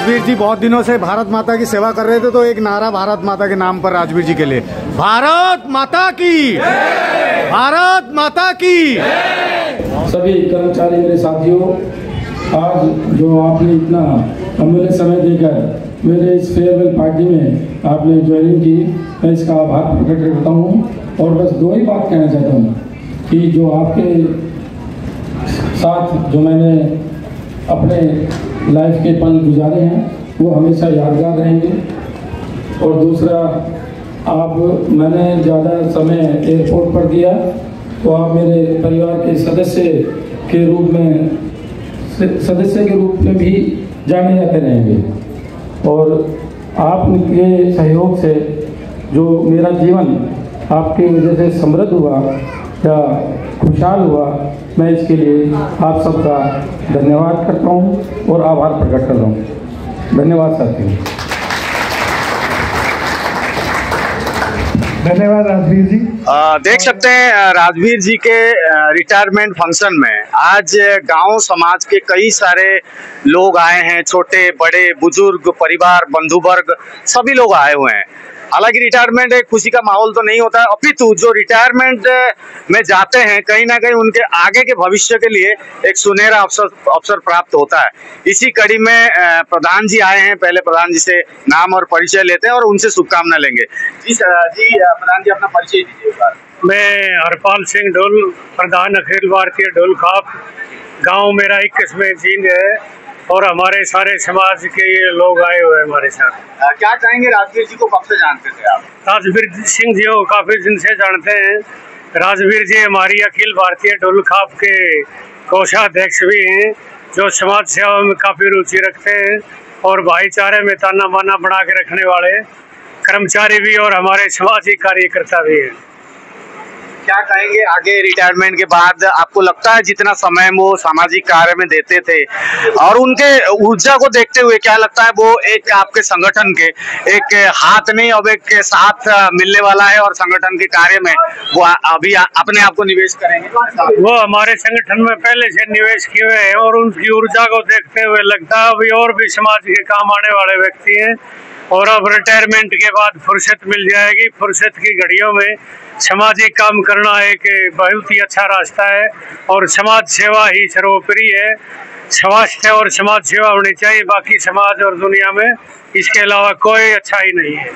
राजवीर जी बहुत दिनों से भारत माता की सेवा कर रहे थे, तो एक नारा भारत माता के नाम पर राजवीर जी के लिए, भारत माता की, भारत माता की। सभी कर्मचारी मेरे साथियों, आज जो आपने इतना अमूल्य समय देकर मेरे इस फेयरवेल पार्टी में आपने ज्वाइनिंग की, मैं इसका आभार प्रकट करता हूँ। और बस दो ही बात कहना चाहता हूँ कि जो आपके साथ जो मैंने अपने लाइफ के पल गुजारे हैं वो हमेशा यादगार रहेंगे। और दूसरा, आप मैंने ज़्यादा समय एयरपोर्ट पर दिया तो आप मेरे परिवार के सदस्य के रूप में भी जाने जाते रहेंगे। और आपके सहयोग से जो मेरा जीवन आपकी वजह से समृद्ध हुआ या खुशहाल हुआ, मैं इसके लिए आप सबका धन्यवाद करता हूँ और आभार प्रकट कर रहा हूँ। धन्यवाद साथियों। धन्यवाद राजवीर जी। देख सकते हैं राजवीर जी के रिटायरमेंट फंक्शन में आज गांव समाज के कई सारे लोग आए हैं, छोटे बड़े बुजुर्ग परिवार बंधु वर्ग सभी लोग आए हुए हैं। हालांकि रिटायरमेंट एक खुशी का माहौल तो नहीं होता है, अपितु जो रिटायरमेंट में जाते हैं कहीं ना कहीं उनके आगे के भविष्य के लिए एक सुनहरा अवसर प्राप्त होता है। इसी कड़ी में प्रधान जी आए हैं, पहले प्रधान जी से नाम और परिचय लेते हैं और उनसे शुभकामना लेंगे। जी प्रधान जी अपना परिचय दीजिए। मैं हरपाल सिंह ढोल, प्रधान अखिल भारतीय ढोल खाप, गाँव मेरा 21वें जींद है और हमारे सारे समाज के ये लोग आए हुए हैं हमारे साथ। क्या कहेंगे, राजवीर जी को कब से जानते थे आप? राजवीर सिंह जी को काफी दिन से जानते हैं। राजवीर जी हमारी अखिल भारतीय ढोल खाप के कोषाध्यक्ष भी हैं, जो समाज सेवा में काफी रुचि रखते हैं और भाईचारे में ताना बाना बना के रखने वाले कर्मचारी भी और हमारे सामाजिक कार्यकर्ता भी हैं। क्या कहेंगे आगे रिटायरमेंट के बाद? आपको लगता है जितना समय वो सामाजिक कार्य में देते थे और उनके ऊर्जा को देखते हुए क्या लगता है वो एक आपके संगठन के एक हाथ नहीं अब एक साथ मिलने वाला है और संगठन के कार्य में वो अभी अपने आप को निवेश करेंगे? वो हमारे संगठन में पहले से निवेश किए हुए हैं और उनकी ऊर्जा को देखते हुए लगता है अभी और भी समाज के काम आने वाले व्यक्ति हैं और अब रिटायरमेंट के बाद फुर्सत मिल जाएगी। फुर्सत की घड़ियों में सामाजिक काम करना एक बहुत ही अच्छा रास्ता है और समाज सेवा ही सर्वोपरि है। स्वास्थ्य और समाज सेवा होनी चाहिए, बाकी समाज और दुनिया में इसके अलावा कोई अच्छा ही नहीं है।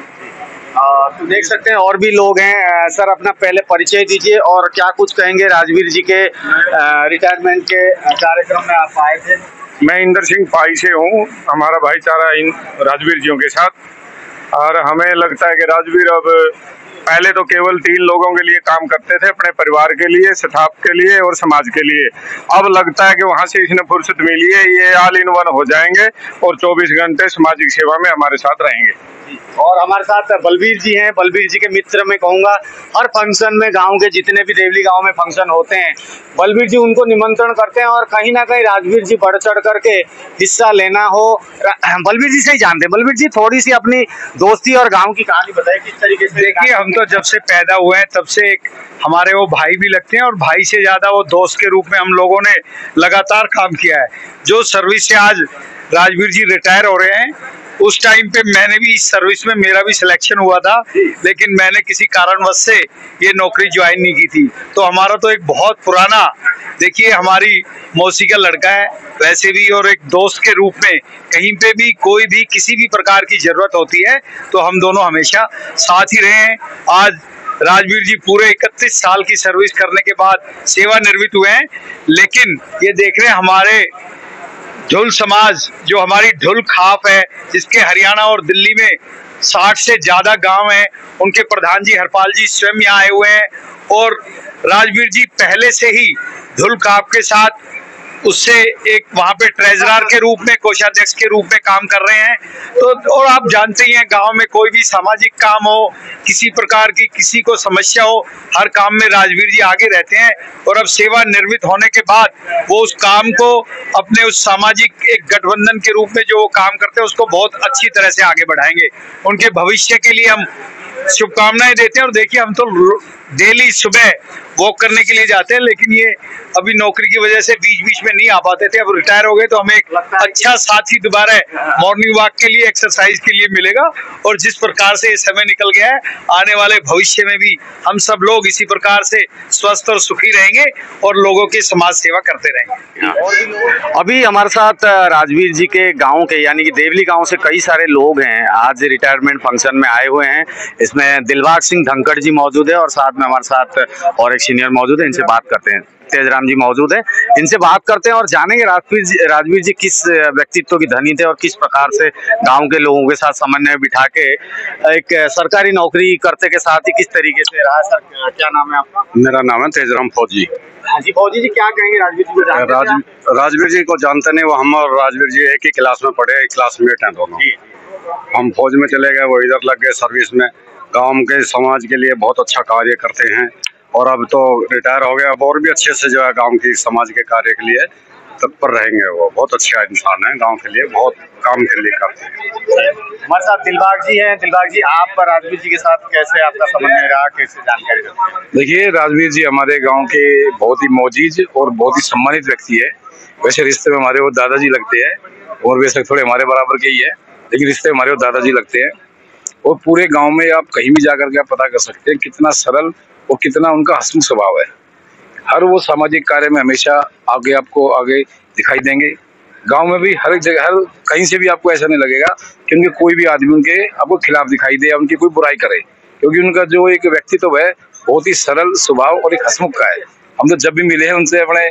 तो देख सकते हैं और भी लोग हैं। सर अपना पहले परिचय दीजिए और क्या कुछ कहेंगे राजवीर जी के रिटायरमेंट के कार्यक्रम में आप आए थे? मैं इंदर सिंह पाई से हूँ। हमारा भाईचारा इन राजवीर जियों के साथ और हमें लगता है कि राजवीर अब पहले तो केवल 3 लोगों के लिए काम करते थे, अपने परिवार के लिए, स्टाफ के लिए और समाज के लिए। अब लगता है कि वहाँ से इसने फुर्सत मिली है, ये ऑल इन वन हो जाएंगे और 24 घंटे सामाजिक सेवा में हमारे साथ रहेंगे। और हमारे साथ बलबीर जी हैं। बलबीर जी के मित्र मैं कहूँगा, हर फंक्शन में गांव के जितने भी देवली गांव में फंक्शन होते हैं बलबीर जी उनको निमंत्रण करते हैं और कहीं ना कहीं राजवीर जी बढ़ चढ़ करके हिस्सा लेना हो। बलबीर जी से ही जानते हैं। बलबीर जी थोड़ी सी अपनी दोस्ती और गाँव की कहानी बताइए, किस तरीके से? देखिए, हम तो जब से पैदा हुए हैं तब से एक हमारे वो भाई भी लगते हैं और भाई से ज्यादा वो दोस्त के रूप में हम लोगों ने लगातार काम किया है। जो सर्विस से आज राजवीर जी रिटायर हो रहे हैं, उस टाइम पे मैंने भी इस सर्विस में मेरा भी सिलेक्शन हुआ था, लेकिन मैंने किसी कारणवश से ये नौकरी ज्वाइन नहीं की थी। तो हमारा तो एक बहुत पुराना, देखिए हमारी मौसी का लड़का है वैसे भी, और एक दोस्त के रूप में कहीं पे भी कोई भी किसी भी प्रकार की जरूरत होती है तो हम दोनों हमेशा साथ ही रहे हैं। आज राजवीर जी पूरे 31 साल की सर्विस करने के बाद सेवानिवृत्त हुए हैं, लेकिन ये देख रहे हैं हमारे ढोल समाज, जो हमारी ढोल खाप है, जिसके हरियाणा और दिल्ली में 60 से ज्यादा गांव हैं, उनके प्रधान जी हरपाल जी स्वयं यहाँ आए हुए हैं और राजवीर जी पहले से ही ढोल खाप के साथ उससे एक वहाँ पे ट्रेजरर के रूप में, कोषाध्यक्ष के रूप में काम कर रहे हैं। तो और आप जानते ही हैं गांव में कोई भी सामाजिक काम हो, किसी प्रकार की किसी को समस्या हो, हर काम में राजवीर जी आगे रहते हैं और अब सेवानिवृत्त होने के बाद वो उस काम को अपने उस सामाजिक एक गठबंधन के रूप में जो वो काम करते हैं उसको बहुत अच्छी तरह से आगे बढ़ाएंगे। उनके भविष्य के लिए हम शुभकामनाएं देते हैं और देखिए हम तो डेली सुबह वॉक करने के लिए जाते हैं, लेकिन ये अभी नौकरी की वजह से बीच बीच में नहीं आ पाते थे। अब रिटायर हो गए तो हमें एक अच्छा साथी दोबारा मॉर्निंग वॉक के लिए, एक्सरसाइज के लिए मिलेगा। और जिस प्रकार से ये समय निकल गया है, आने वाले भविष्य में भी हम सब लोग इसी प्रकार से स्वस्थ और सुखी रहेंगे और लोगों की समाज सेवा करते रहेंगे। अभी हमारे साथ राजवीर जी के गांव के यानी कि देवली गांव से कई सारे लोग हैं, आज रिटायरमेंट फंक्शन में आए हुए हैं। इसमें दिलबाग सिंह धनखड़ जी मौजूद है और साथ में हमारे साथ और एक सीनियर मौजूद है, इनसे बात करते हैं। तेजराम जी मौजूद है, इनसे बात करते हैं और जानेंगे राजवीर जी किस व्यक्तित्व की धनी थे और किस प्रकार से गांव के लोगों के साथ समन्वय बिठा के एक सरकारी नौकरी करते के साथ ही किस तरीके से रहा। सर क्या नाम है आपका? मेरा नाम है तेजराम फौजी। जी फौजी जी, क्या कहेंगे राजवीर जी को? राजवीर जी को जानते नहीं, वो हम और राजवीर जी एक ही क्लास में पढ़े, एक क्लासमेट हैं दोनों। हम फौज में चले गए, वो इधर लग गए सर्विस में। गांव के समाज के लिए बहुत अच्छा कार्य करते हैं और अब तो रिटायर हो गए, अब और भी अच्छे से जो है गांव की समाज के कार्य के लिए तत्पर रहेंगे। वो बहुत अच्छा इंसान है, गांव के लिए बहुत काम के लिए करते हैं। हमारे साथ दिलबाग जी हैं। दिलबाग जी, आप राजवीर जी के साथ कैसे आपका समन्वय रहा, कैसे जानकारी देते हैं? देखिए, राजवीर जी हमारे गांव के बहुत ही मोजीज और बहुत ही सम्मानित व्यक्ति है। वैसे रिश्ते में हमारे वो दादाजी लगते हैं और वैसे थोड़े हमारे बराबर के ही है, लेकिन रिश्ते हमारे वो दादाजी लगते हैं। और पूरे गांव में आप कहीं भी जाकर के आप पता कर सकते हैं कितना सरल और कितना उनका हंसमुख स्वभाव है। हर वो सामाजिक कार्य में हमेशा आगे आपको आगे दिखाई देंगे। गांव में भी हर एक जगह, हर कहीं से भी आपको ऐसा नहीं लगेगा कि उनके कोई भी आदमी उनके आपको खिलाफ दिखाई दे या उनकी कोई बुराई करे, क्योंकि उनका जो एक व्यक्तित्व है बहुत ही सरल स्वभाव और एक हंसमुख का है। हम तो जब भी मिले हैं उनसे अपने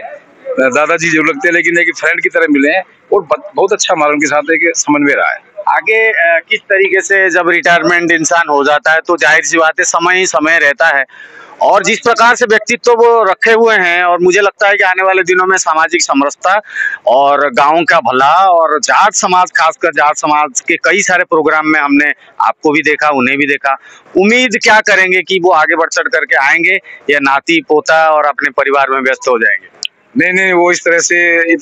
दादाजी जो लगते हैं, लेकिन एक फ्रेंड की तरह मिले हैं और बहुत अच्छा हमारा उनके साथ एक समन्वय रहा है। आगे किस तरीके से जब रिटायरमेंट इंसान हो जाता है तो जाहिर सी बात है समय ही समय रहता है, और जिस प्रकार से व्यक्तित्व वो रखे हुए हैं, और मुझे लगता है कि आने वाले दिनों में सामाजिक समरसता और गांव का भला और जाट समाज, खासकर जाट समाज के कई सारे प्रोग्राम में हमने आपको भी देखा, उन्हें भी देखा। उम्मीद क्या करेंगे कि वो आगे बढ़ चढ़ करके आएंगे या नाती पोता और अपने परिवार में व्यस्त हो जाएंगे? नहीं, वो इस तरह से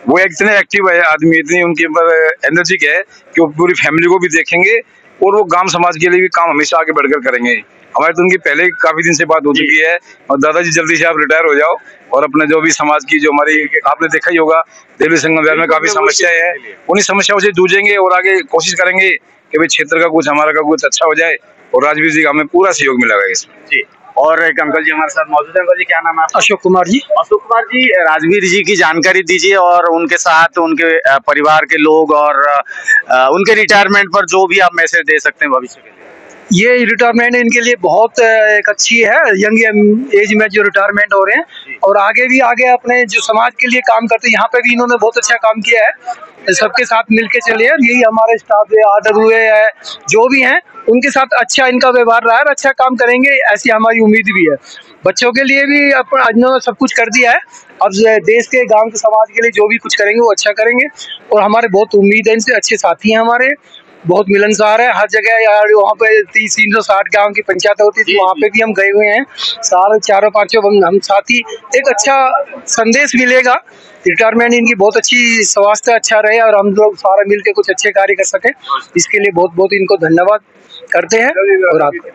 वो इतने एक्टिव है आदमी, इतनी उनके ऊपर एनर्जी है कि वो पूरी फैमिली को भी देखेंगे और वो गांव समाज के लिए भी काम हमेशा आगे बढ़कर करेंगे। हमारे तो उनकी पहले काफी दिन से बात हो चुकी है और दादाजी जल्दी से आप रिटायर हो जाओ और अपने जो भी समाज की जो हमारी, आपने देखा ही होगा देवली संगम में काफी समस्याएं हैं, उन्हीं समस्याओं से जूझेंगे और आगे कोशिश करेंगे कि भाई क्षेत्र का कुछ, हमारा का कुछ अच्छा हो जाए और राजवीर जी का हमें पूरा सहयोग मिलेगा इसमें। जी, और एक अंकल जी हमारे साथ मौजूद है। अंकल जी, क्या नाम है आपका? अशोक कुमार जी। अशोक कुमार जी, राजवीर जी की जानकारी दीजिए और उनके साथ उनके परिवार के लोग और उनके रिटायरमेंट पर जो भी आप मैसेज दे सकते हैं भविष्य के लिए। ये रिटायरमेंट इनके लिए बहुत एक अच्छी है, यंग एज में जो रिटायरमेंट हो रहे हैं और आगे अपने जो समाज के लिए काम करते हैं, यहाँ पे भी इन्होंने बहुत अच्छा काम किया है। सबके साथ मिलके चले हैं, यही हमारे स्टाफ है, आदर हुए है, जो भी हैं उनके साथ अच्छा इनका व्यवहार रहा है, अच्छा काम करेंगे ऐसी हमारी उम्मीद भी है। बच्चों के लिए भी इन्होंने सब कुछ कर दिया है, अब देश के, गांव के, समाज के लिए जो भी कुछ करेंगे वो अच्छा करेंगे और हमारे बहुत उम्मीद है इनसे। अच्छे साथी हैं हमारे, बहुत मिलनसार है हर जगह। यार वहाँ पे 360 गांव की पंचायत होती थी, वहाँ पे भी हम गए हुए हैं, सारे चारों पांचों हम साथी। एक अच्छा संदेश मिलेगा, रिटायरमेंट इनकी बहुत अच्छी, स्वास्थ्य अच्छा रहे और हम लोग सारा मिलकर कुछ अच्छे कार्य कर सके, इसके लिए बहुत बहुत इनको धन्यवाद करते हैं। और आपको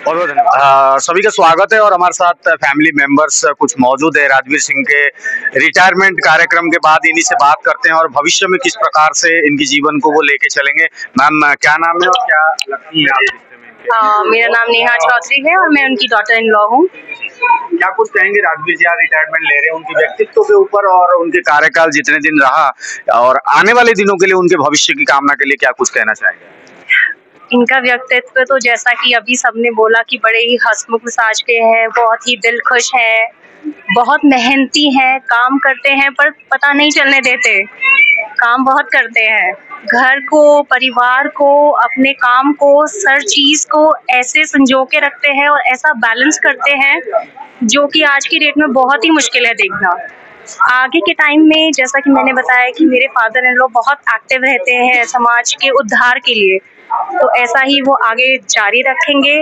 बहुत धन्यवाद। सभी का स्वागत है और हमारे साथ फैमिली मेंबर्स कुछ मौजूद है। राजवीर सिंह के रिटायरमेंट कार्यक्रम के बाद इन्हीं से बात करते हैं और भविष्य में किस प्रकार से इनके जीवन को वो लेके चलेंगे। मैम, क्या नाम है और क्या लगती है आप? मेरा नाम नेहा चौधरी है और मैं उनकी डॉटर इन लॉ हूँ। क्या कुछ कहेंगे राजवीर जी रिटायरमेंट ले रहे हैं, उनके व्यक्तित्व के ऊपर और उनके कार्यकाल जितने दिन रहा और आने वाले दिनों के लिए उनके भविष्य की कामना के लिए क्या कुछ कहना चाहेंगे? इनका व्यक्तित्व तो जैसा कि अभी सबने बोला कि बड़े ही हंसमुख मिजाज के हैं, बहुत ही दिलखुश हैं, बहुत मेहनती हैं, काम करते हैं पर पता नहीं चलने देते, काम बहुत करते हैं। घर को, परिवार को, अपने काम को, हर चीज़ को ऐसे संजो के रखते हैं और ऐसा बैलेंस करते हैं जो कि आज की डेट में बहुत ही मुश्किल है देखना। आगे के टाइम में जैसा कि मैंने बताया कि मेरे फादर इन लॉ बहुत एक्टिव रहते हैं समाज के उद्धार के लिए, तो ऐसा ही वो आगे जारी रखेंगे।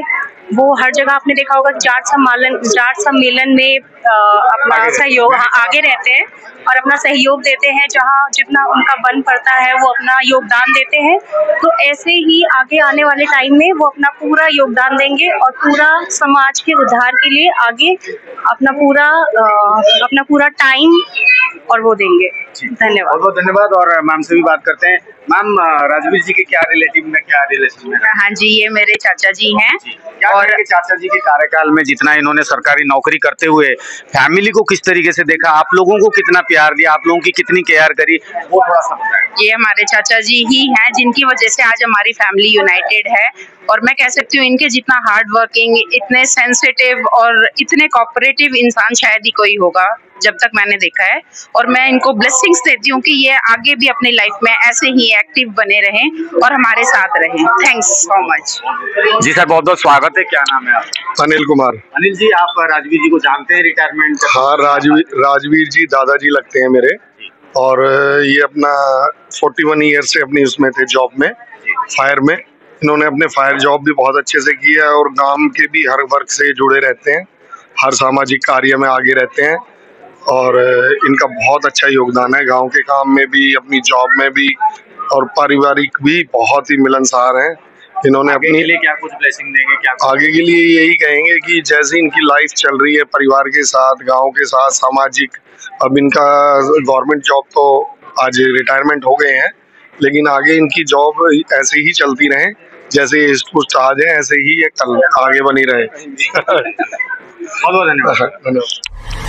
वो हर जगह आपने देखा होगा जाट सम्मेलन में अपना सहयोग आगे रहते हैं और अपना सहयोग देते हैं, जहाँ जितना उनका बन पड़ता है वो अपना योगदान देते हैं। तो ऐसे ही आगे आने वाले टाइम में वो अपना पूरा योगदान देंगे और पूरा समाज के उद्धार के लिए आगे अपना पूरा टाइम और वो देंगे। धन्यवाद। बहुत बहुत धन्यवाद। और मैम से भी बात करते हैं। मैम, राजवीर जी के क्या रिलेटिव में, क्या रिलेशन में? हाँ जी, ये मेरे चाचा जी हैं। क्या और चाचा जी के कार्यकाल में जितना इन्होंने सरकारी नौकरी करते हुए फैमिली को किस तरीके से देखा, आप लोगों को कितना प्यार दिया, आप लोगों की कितनी केयर करी, वो थोड़ा सा बताएं। ये हमारे चाचा जी ही हैं जिनकी वजह से आज हमारी फैमिली यूनाइटेड है। और मैं कह सकती हूँ इनके जितना हार्ड वर्किंग, इतने सेंसिटिव और इतने कोऑपरेटिव इंसान शायद ही कोई होगा जब तक मैंने देखा है। और मैं इनको ब्लेसिंग्स देती हूँ कि ये आगे भी अपनी लाइफ में ऐसे ही एक्टिव बने रहें और हमारे साथ रहें। Thanks so much. जी सर, बहुत बहुत स्वागत है। क्या नाम है आपका? अनिल कुमार। अनिल जी, आप राजवीर जी को जानते हैं? रिटायरमेंट? हाँ, राजवीर जी दादाजी लगते हैं मेरे। और ये अपना 41 ईयर से अपनी उसमें थे जॉब में, फायर में। इन्होंने अपने फायर जॉब भी बहुत अच्छे से किया है और गांव के भी हर वर्ग से जुड़े रहते हैं, हर सामाजिक कार्य में आगे रहते हैं। और इनका बहुत अच्छा योगदान है गांव के काम में भी, अपनी जॉब में भी, और पारिवारिक भी बहुत ही मिलनसार हैं। इन्होंने अपने लिए क्या कुछ ब्लेसिंग देंगे? क्या आगे के लिए यही कहेंगे कि जैसे इनकी लाइफ चल रही है परिवार के साथ, गांव के साथ, सामाजिक, अब इनका गवर्नमेंट जॉब तो आज रिटायरमेंट हो गए हैं, लेकिन आगे इनकी जॉब ऐसे ही चलती रहे, जैसे कुछ आज है ऐसे ही ये कल आगे बनी रहे। बहुत बहुत धन्यवाद।